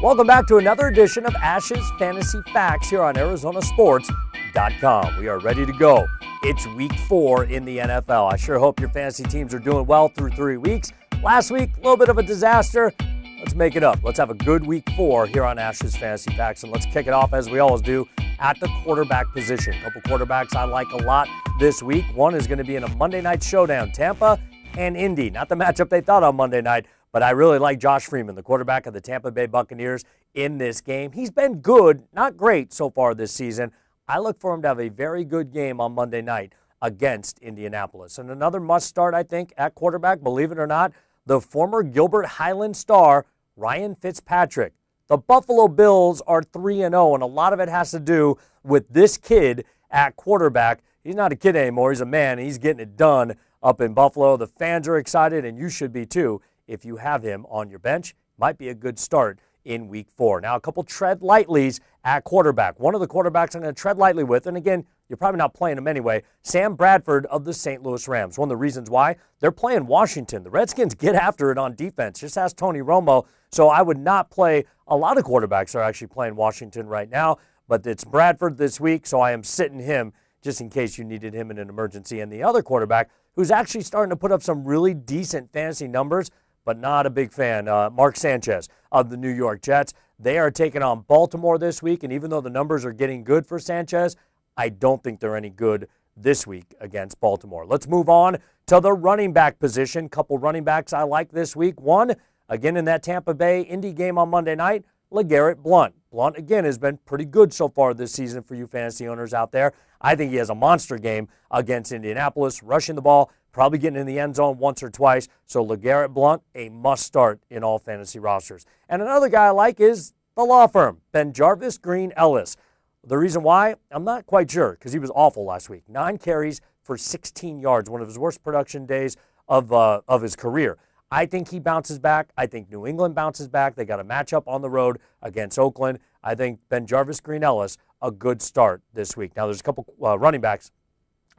Welcome back to another edition of Ash's Fantasy Facts here on ArizonaSports.com. We are ready to go. It's week 4 in the NFL. I sure hope your fantasy teams are doing well through 3 weeks. Last week, a little bit of a disaster. Let's make it up. Let's have a good week 4 here on Ash's Fantasy Facts, and let's kick it off as we always do at the quarterback position. A couple quarterbacks I like a lot this week. One is going to be in a Monday night showdown, Tampa and Indy. Not the matchup they thought on Monday night, but I really like Josh Freeman, the quarterback of the Tampa Bay Buccaneers, in this game. He's been good, not great so far this season. I look for him to have a very good game on Monday night against Indianapolis. And another must start, I think, at quarterback, believe it or not, the former Gilbert Highland star, Ryan Fitzpatrick. The Buffalo Bills are 3-0, and a lot of it has to do with this kid at quarterback. He's not a kid anymore. He's a man, and he's getting it done up in Buffalo. The fans are excited, and you should be too. If you have him on your bench, might be a good start in week 4. Now, a couple tread lightlies at quarterback. One of the quarterbacks I'm going to tread lightly with, and again, you're probably not playing him anyway, Sam Bradford of the St. Louis Rams. One of the reasons why, they're playing Washington. The Redskins get after it on defense. Just ask Tony Romo. So I would not play. A lot of quarterbacks are actually playing Washington right now, but it's Bradford this week, so I am sitting him just in case you needed him in an emergency. And the other quarterback who's actually starting to put up some really decent fantasy numbers, but not a big fan, Mark Sanchez of the New York Jets. They are taking on Baltimore this week, and even though the numbers are getting good for Sanchez, I don't think they're any good this week against Baltimore. Let's move on to the running back position. Couple running backs I like this week. One, again in that Tampa Bay Indy game on Monday night, LeGarrette Blount. Blount, again, has been pretty good so far this season for you fantasy owners out there. I think he has a monster game against Indianapolis, rushing the ball, probably getting in the end zone once or twice. So LeGarrette Blount, a must start in all fantasy rosters. And another guy I like is the law firm, BenJarvus Green-Ellis. The reason why, I'm not quite sure, because he was awful last week. 9 carries for 16 yards, one of his worst production days of his career. I think he bounces back. I think New England bounces back. They got a matchup on the road against Oakland. I think BenJarvus Green-Ellis, a good start this week. Now, there's a couple running backs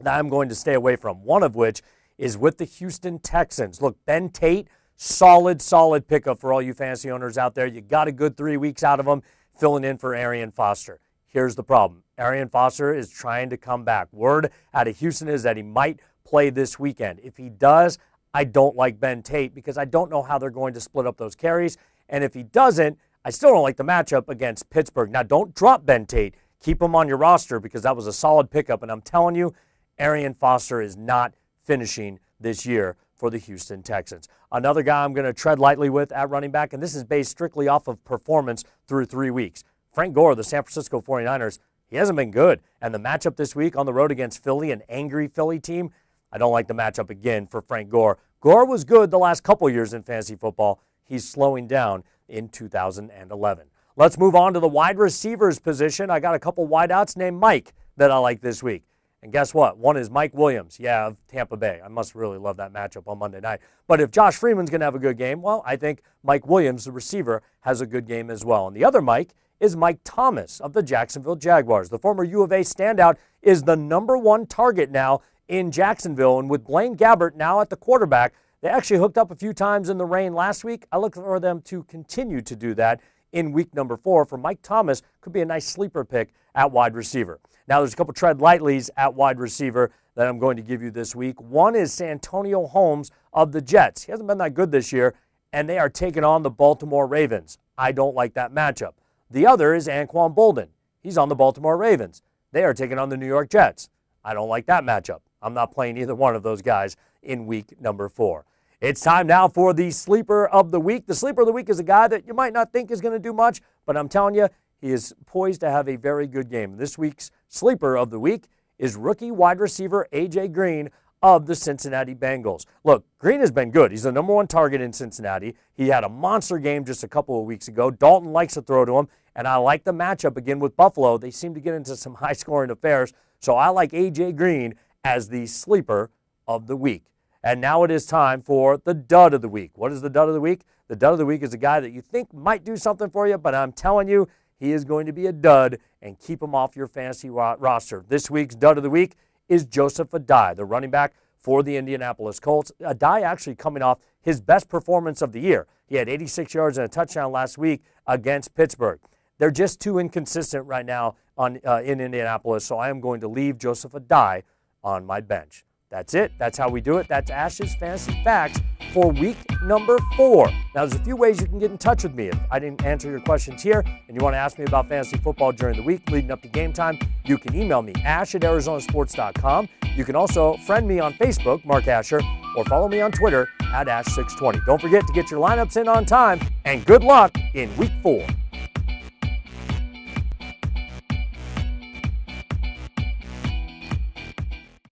that I'm going to stay away from, one of which is with the Houston Texans. Look, Ben Tate, solid pickup for all you fantasy owners out there. You got a good 3 weeks out of him, filling in for Arian Foster. Here's the problem. Arian Foster is trying to come back. Word out of Houston is that he might play this weekend. If he does, I don't like Ben Tate because I don't know how they're going to split up those carries. And if he doesn't, I still don't like the matchup against Pittsburgh. Now, don't drop Ben Tate. Keep him on your roster because that was a solid pickup. And I'm telling you, Arian Foster is not finishing this year for the Houston Texans. Another guy I'm going to tread lightly with at running back, and this is based strictly off of performance through 3 weeks. Frank Gore, the San Francisco 49ers, he hasn't been good. And the matchup this week on the road against Philly, an angry Philly team, I don't like the matchup again for Frank Gore. Gore was good the last couple years in fantasy football. He's slowing down in 2011. Let's move on to the wide receivers position. I got a couple wideouts named Mike that I like this week. And guess what? One is Mike Williams, of Tampa Bay. I must really love that matchup on Monday night. But if Josh Freeman's going to have a good game, well, I think Mike Williams, the receiver, has a good game as well. And the other Mike is Mike Thomas of the Jacksonville Jaguars. The former U of A standout is the #1 target now in Jacksonville. And with Blaine Gabbert now at the quarterback, they actually hooked up a few times in the rain last week. I look for them to continue to do that in week number 4. For Mike Thomas, could be a nice sleeper pick at wide receiver. Now, there's a couple tread lightlies at wide receiver that I'm going to give you this week. One is Santonio Holmes of the Jets. He hasn't been that good this year, and they are taking on the Baltimore Ravens. I don't like that matchup. The other is Anquan Boldin. He's on the Baltimore Ravens. They are taking on the New York Jets. I don't like that matchup. I'm not playing either one of those guys in week number 4. It's time now for the sleeper of the week. The sleeper of the week is a guy that you might not think is going to do much, but I'm telling you, he is poised to have a very good game. This week's sleeper of the week is rookie wide receiver A.J. Green of the Cincinnati Bengals. Look, Green has been good. He's the #1 target in Cincinnati. He had a monster game just a couple of weeks ago. Dalton likes to throw to him, and I like the matchup again with Buffalo. They seem to get into some high-scoring affairs, so I like A.J. Green as the sleeper of the week. And now it is time for the dud of the week. What is the dud of the week? The dud of the week is a guy that you think might do something for you, but I'm telling you, he is going to be a dud, and keep him off your fantasy roster. This week's dud of the week is Joseph Addai, the running back for the Indianapolis Colts. Addai actually coming off his best performance of the year. He had 86 yards and a touchdown last week against Pittsburgh. They're just too inconsistent right now in Indianapolis, so I am going to leave Joseph Addai on my bench. That's it. That's how we do it. That's Ash's Fantasy Facts for week number 4. Now, there's a few ways you can get in touch with me. If I didn't answer your questions here and you want to ask me about fantasy football during the week leading up to game time, you can email me, ash@arizonasports.com. You can also friend me on Facebook, Mark Asher, or follow me on Twitter @Ash620. Don't forget to get your lineups in on time, and good luck in week 4.